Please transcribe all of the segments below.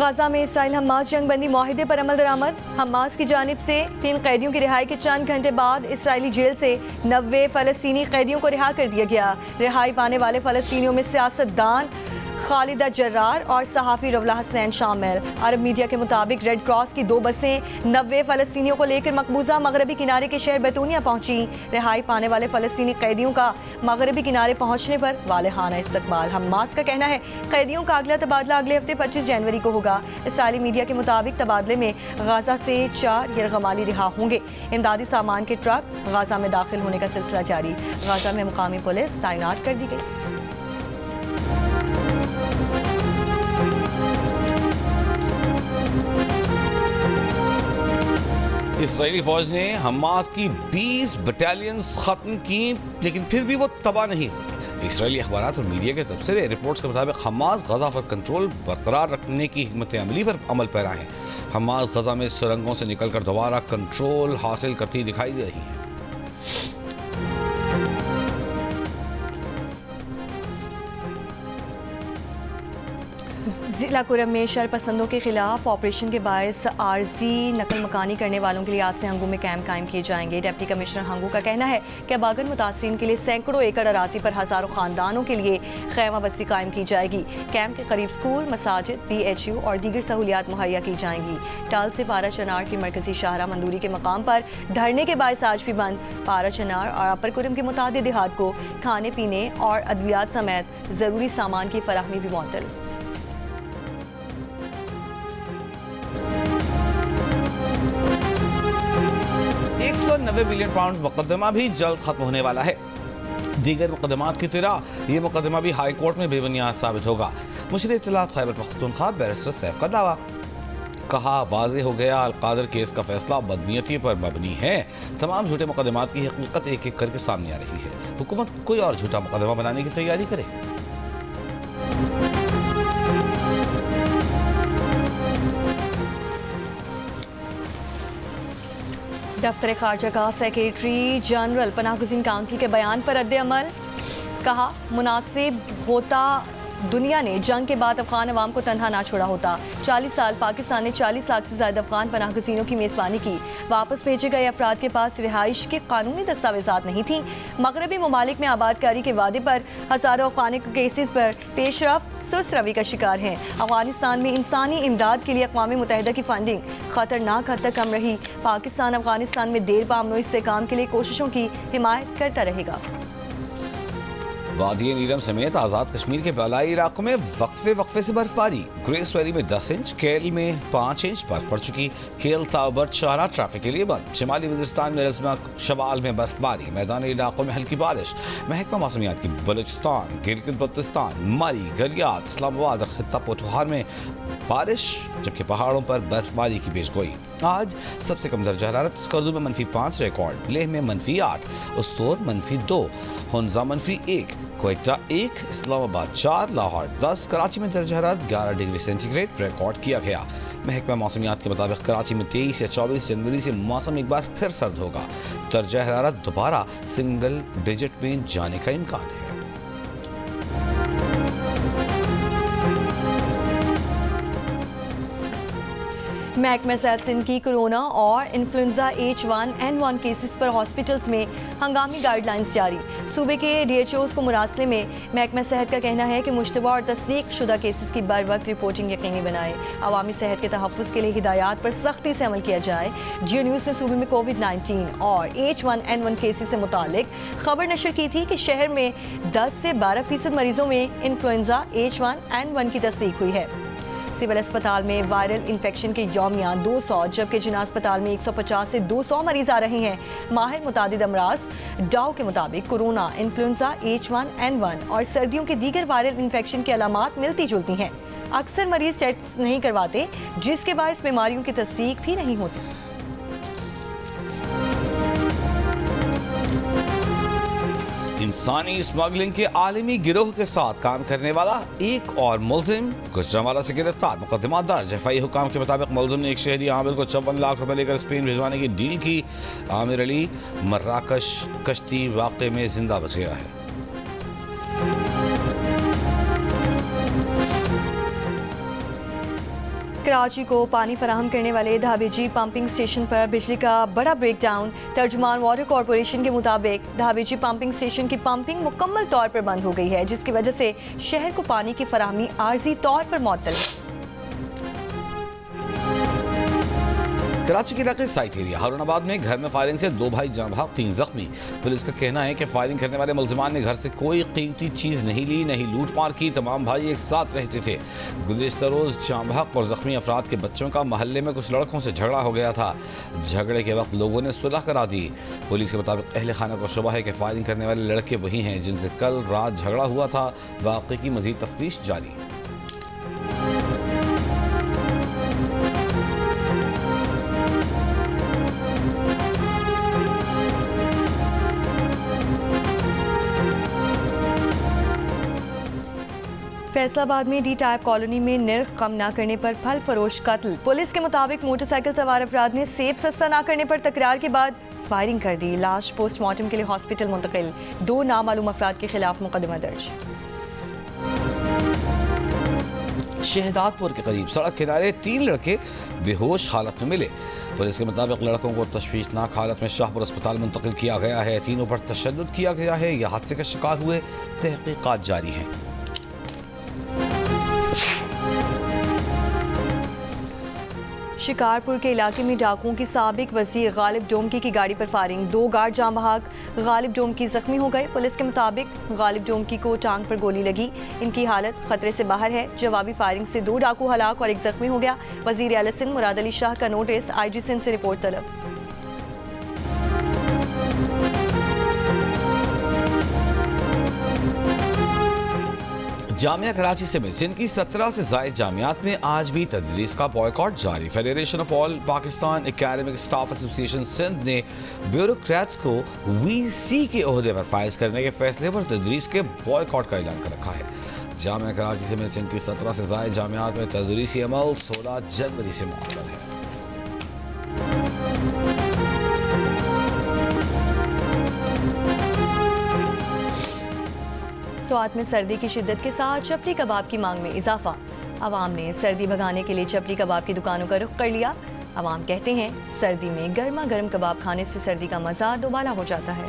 Gaza में Israel Hamas जंगबंदी मुआहिदे पर अमल दरामद। Hamas की जानिब से 3 कैदियों की रिहाई के चंद घंटे बाद इसराइली जेल से 90 फ़लस्तीनी कैदियों को रिहा कर दिया गया। रिहाई पाने वाले फ़लस्तीनियों में सियासतदान खालिदा जर्रार और सहाफ़ी रवला हसनैन शामिल। अरब मीडिया के मुताबिक रेड क्रॉस की 2 बसें 90 फ़लस्तीनियों को लेकर मकबूजा मगरबी किनारे के शहर बैतूनिया पहुंची। रिहाई पाने वाले फ़लस्तीनी कैदियों का मगरबी किनारे पहुंचने पर वालेहाना इस्तकबाल। हमास का कहना है कैदियों का अगला तबादला अगले हफ्ते 25 जनवरी को होगा। इसराइली मीडिया के मुताबिक तबादले में गाजा से 4 यरगमाली रिहा होंगे। इमदादी सामान के ट्रक गाजा में दाखिल होने का सिलसिला जारी। गाजा में मुकामी पुलिस तैनात कर दी गई। इसराइली फौज ने हमास की 20 बटालियंस खत्म की, लेकिन फिर भी वो तबाह नहीं हुई। इसराइली अखबारात और मीडिया के तबसरे रिपोर्ट्स के मुताबिक हमास गजा पर कंट्रोल बरकरार रखने की हिम्मत अमली पर अमल पैरा है। हमास गजा में सुरंगों से निकलकर दोबारा कंट्रोल हासिल करती दिखाई दे रही है। जिला कुरम में शरपसंदों के खिलाफ ऑपरेशन के बायस आर्जी नकल मकानी करने वालों के लिए आज से हंगू में कैंप कायम किए जाएंगे। डिप्टी कमिश्नर हंगू का कहना है कि अबागन मुतासरीन के लिए सैकड़ों एकड़ अराजी पर हज़ारों खानदानों के लिए खैमा बस्ती कायम की जाएगी। कैंप के करीब स्कूल, मसाजिद, PHU और दीगर सहूलियात मुहैया की जाएंगी। टाल से पारा चनार की मरकजी शाहरा मंदूरी के मकाम पर धरने के बायस आज भी बंद। पारा चनार और अपर कुरम के मुतादिद देहात को खाने पीने और अद्वियात समेत ज़रूरी सामान की फराहमी भी मुअत्तल। 190 बिलियन पाउंड मुकदमा भी जल्द खत्म होने वाला है। दीगर मुकदमात की तरह ये मुकदमा भी हाई कोर्ट में बेबुनियाद साबित होगा। मुशीर इत्तलात खैबर पख्तूनख्वा बैरिस्टर सैफ का दावा। कहा वाज़ेह हो गया अलकादर केस का फैसला बदनीयती पर मबनी है। तमाम झूठे मुकदमात की हकीकत एक एक करके सामने आ रही है। हुकूमत कोई और झूठा मुकदमा बनाने की तैयारी करे। दफ्तर खारजा का सेक्रेटरी जनरल पनाहगुज़ीन काउंसिल के बयान पर रद्द-ए-अमल। कहा मुनासिब होता दुनिया ने जंग के बाद अफगान अवाम को तनहा ना छोड़ा होता। 40 साल पाकिस्तान ने 40 लाख से ज़्यादा अफगान पनाहगुज़ीनों की मेज़बानी की। वापस भेजे गए अफराद के पास रिहाइश के कानूनी दस्तावेज़ात नहीं थी। मगरबी ममालिक में आबादकारी के वादे पर हज़ारों अफगानी केसेस पर पेशरफ सुस्त रवि का शिकार हैं। अफगानिस्तान में इंसानी इमदाद के लिए अक़वाम मुत्तहिदा की फंडिंग खतरनाक हद तक कम रही। पाकिस्तान अफगानिस्तान में देर पामनो इस्तेहकाम के लिए कोशिशों की हिमायत करता रहेगा। वादी नीलम समेत आज़ाद कश्मीर के बलाई इलाकों में वक्फे से बर्फबारी। ग्रेस वैली में 10 इंच, केल में 5 इंच बर्फ पड़ चुकी। खेल ताबर शारा ट्रैफिक के लिए बंद। शिमाली वज़ीरिस्तान में रज़्मा शवाल में बर्फबारी। मैदानी इलाकों में हल्की बारिश। महकमा मौसमियात की बलूचिस्तान, गिलगित बल्तिस्तान, मरी, गलियात, इस्लामाबाद और खित्ता पोठहार में बारिश, जबकि पहाड़ों पर बर्फबारी की पेशगोई। आज सबसे कम दर्जा हरारत स्कर्दू में -5 रिकॉर्ड, लेह में -8, उस्तोर -2, हुंजा -1, क्वेटा 1, इस्लामाबाद 4, लाहौर 10, कराची में दर्जा हरारत 11 डिग्री सेंटीग्रेड रिकॉर्ड किया गया। महकमा मौसमियात के मुताबिक कराची में 23 या 24 जनवरी से मौसम एक बार फिर सर्द होगा। दर्जा हरारत दोबारा सिंगल डिजिट में जाने का इम्कान है। महकमा सेहत सिंध की कोरोना और इन्फ्लुएंजा H1N1 केसेस पर हॉस्पिटल्स में हंगामी गाइडलाइंस जारी। सूबे के DHOs को मुरासले में महकमा सेहत का कहना है कि मुश्तबा और तस्दीक शुदा केसेस की बर वक्त रिपोर्टिंग यकीनी बनाए। अवामी सेहत के तहफ़्फ़ुज़ के लिए हिदायत पर सख्ती से अमल किया जाए। जियो न्यूज़ ने सूबे में COVID-19 और H1N1 केसेस से मुतालिक खबर नशर की थी कि शहर में 10 से 12% मरीजों में इन्फ्लुएंजा H1N1 की तस्दीक हुई है। सिविल अस्पताल में वायरल इन्फेक्शन के यौमिया 200, जबकि जिना अस्पताल में 150 से 200 मरीज आ रहे हैं। माहिर मुतादिद अमराज डाउ के मुताबिक कोरोना, इन्फ्लुएंजा H1N1 और सर्दियों के दीगर वायरल इन्फेक्शन की अलामात मिलती जुलती हैं। अक्सर मरीज टेस्ट नहीं करवाते, जिसके बायस बीमारियों की तस्दीक भी नहीं होती। इंसानी स्मगलिंग के आलमी गिरोह के साथ काम करने वाला एक और मुलजिम गुजरांवाला से गिरफ्तार। मुकदमा दर्ज। FI हुकाम के मुताबिक मुलजिम ने एक शहरी आमिर को 54 लाख रुपए लेकर स्पेन भिजवाने की डील की। आमिर अली मर्राकश कश्ती वाक़े में जिंदा बच गया है। कराची को पानी फराहम करने वाले धाबेजी पंपिंग स्टेशन पर बिजली का बड़ा ब्रेकडाउन। तर्जुमान वाटर कॉरपोरेशन के मुताबिक धाबेजी पंपिंग स्टेशन की पंपिंग मुकम्मल तौर पर बंद हो गई है, जिसकी वजह से शहर को पानी की फराहमी आर्जी तौर पर मुअत्तल है। कराची के इलाके साइट एरिया हारूनाबाद में घर में फायरिंग से 2 भाई जाँ भाग 3 जख्मी। पुलिस का कहना है कि फायरिंग करने वाले मुलजिमान ने घर से कोई कीमती चीज़ नहीं ली, नहीं लूट मार की। तमाम भाई एक साथ रहते थे। गुज़िश्ता रोज़ जाँ भाग और जख्मी अफराद के बच्चों का मोहल्ले में कुछ लड़कों से झगड़ा हो गया था। झगड़े के वक्त लोगों ने सुलह करा दी। पुलिस के मुताबिक अहले खाना को शुबा है कि फायरिंग करने वाले लड़के वही हैं जिनसे कल रात झगड़ा हुआ था। वाक़े की मज़ीद तफ्तीश जारी। फैसलाबाद में डी टाइप कॉलोनी में निर्ख कम न करने पर फल फरोश कत्ल। पुलिस के मुताबिक मोटरसाइकिल सवार अफराद ने सेब सस्ता न करने पर तकरार के बाद फायरिंग कर दी। लाश पोस्टमार्टम के लिए हॉस्पिटल मुंतकिल। 2 नामालूम अफराद के खिलाफ मुकदमा दर्ज। शहदादपुर के करीब सड़क किनारे 3 लड़के बेहोश हालत में मिले। पुलिस के मुताबिक लड़कों को तशवीशनाक हालत में शाहपुर अस्पताल मुंतकिल किया गया है। तीनों पर तशद्दुद किया गया है। यह हादसे का शिकार हुए, तहकीकात जारी हैं। शिकारपुर के इलाके में डाकुओं की साबिक वज़ीर गालिब डोमकी की गाड़ी पर फायरिंग। 2 गार्ड जाँ बहाक गालिब डोमकी जख्मी हो गए। पुलिस के मुताबिक गालिब डोमकी को टांग पर गोली लगी। इनकी हालत खतरे से बाहर है। जवाबी फायरिंग से 2 डाकू हलाक और 1 जख्मी हो गया। वज़ीर आला सिंध मुराद अली शाह का नोटिस, IG सिंध से रिपोर्ट तलब। जामिया कराची समेत सिंध की 17 से ज़ायद जामियात में आज भी तदरीस का बॉयकॉट जारी। Federation of all Pakistan academic staff association Sindh ने ब्यूरोक्रेट्स को VC के ओहदे पर फाइज करने के फैसले पर तदरीस के बॉयकॉट का ऐलान कर रखा है। जामिया कराची समेत सिंध की 17 से ज़ायद जामियात में तदरीसी अमल 16 जनवरी से मुअत्तल है। स्वात में सर्दी की शिद्दत के साथ चपली कबाब की मांग में इजाफा। अवाम ने सर्दी भगाने के लिए चपली कबाब की दुकानों का रुख कर लिया। अवाम कहते हैं सर्दी में गर्मा गर्म कबाब खाने से सर्दी का मजा दोबाला हो जाता है।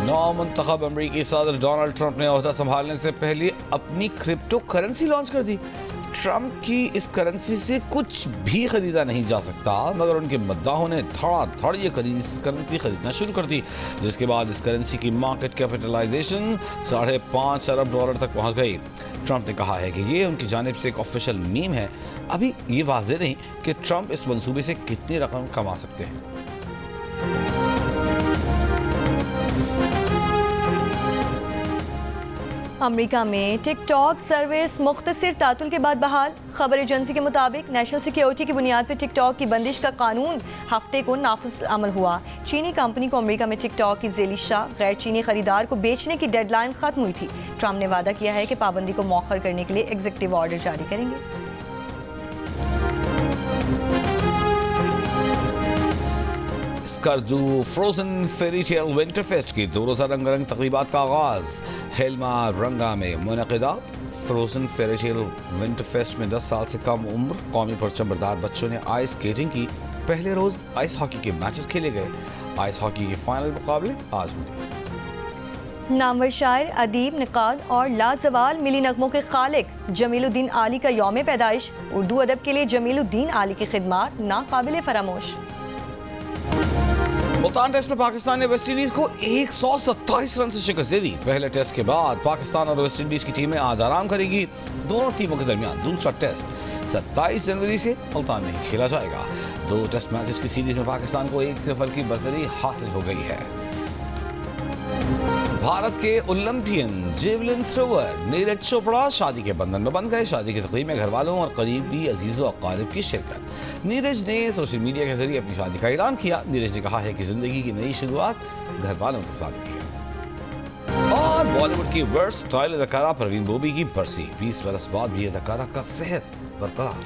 नौमुंतखब अमरीकी सदर डोनाल्ड ट्रंप ने ओहदा संभालने से पहले अपनी क्रिप्टो करेंसी लॉन्च कर दी। ट्रंप की इस करेंसी से कुछ भी खरीदा नहीं जा सकता, मगर उनके मद्दाहों ने धड़ाधड़ ये करेंसी खरीदना शुरू कर दी, जिसके बाद इस करेंसी की मार्केट कैपिटलाइजेशन $5.5 अरब तक पहुंच गई। ट्रंप ने कहा है कि ये उनकी जानिब से एक ऑफिशियल मीम है। अभी ये वाज़ेह नहीं कि ट्रंप इस मंसूबे से कितनी रकम कमा सकते हैं। अमेरिका में टिकटॉक सर्विस मुख्तसर तातुल के बाद बहाल। खबर एजेंसी के मुताबिक नेशनल सिक्योरिटी की बुनियाद पर टिकटॉक की बंदिश का कानून हफ्ते को नाफिज अमल हुआ। चीनी कंपनी को अमेरिका में टिकटॉक की ज़ेली शाह गैर चीनी खरीदार को बेचने की डेडलाइन खत्म हुई थी। ट्रंप ने वादा किया है कि पाबंदी को मौखर करने के लिए एग्जीक्यूटिव ऑर्डर जारी करेंगे। Skardu frozen fairy tale winter fest की 2 रोज़ा रंगारंग तकरीबात का आगाज। हेलमा रंगा में मुनक़िदा frozen fairy tale winter fest में 10 साल से कम उम्र कौमी परचम बरदार बच्चों ने आइस स्केटिंग की। पहले रोज़ आइस हॉकी के मैचेस खेले गए। आइस हॉकी के फाइनल मुकाबले आज होंगे। नामवर शायर, अदीब, निकाद और लाजवाल मिली नगमों के खालिक जमीलुद्दीन आली का यौम पैदाइश। उर्दू अदब के लिए जमीलुद्दीन आली की खिदमात नाकाबिले फरामोश। मुल्तान टेस्ट में पाकिस्तान ने वेस्ट इंडीज को 127 रन से शिकस्त दे दी। पहले टेस्ट के बाद पाकिस्तान और वेस्ट इंडीज की टीमें आज आराम करेगी। दोनों टीमों के दरमियान दूसरा टेस्ट 27 जनवरी से मुल्तान में खेला जाएगा। 2 टेस्ट मैचेस की सीरीज में पाकिस्तान को 1-0 की बरतरी हासिल हो गई है। भारत के Olympian javelin thrower Neeraj Chopra शादी के बंधन में बंध गए। शादी की तकरीब में घर वालों और करीबी अजीजों अकारिब की शिरकत। नीरज ने सोशल मीडिया के जरिए अपनी शादी का ऐलान किया। नीरज ने कहा है कि जिंदगी की नई शुरुआत घर वालों के साथ की है। और बॉलीवुड की वर्सटाइल अदाकारा परवीन बोबी की बरसी। 20 बरस बाद भी अदाकारा का सेहत बरकरार।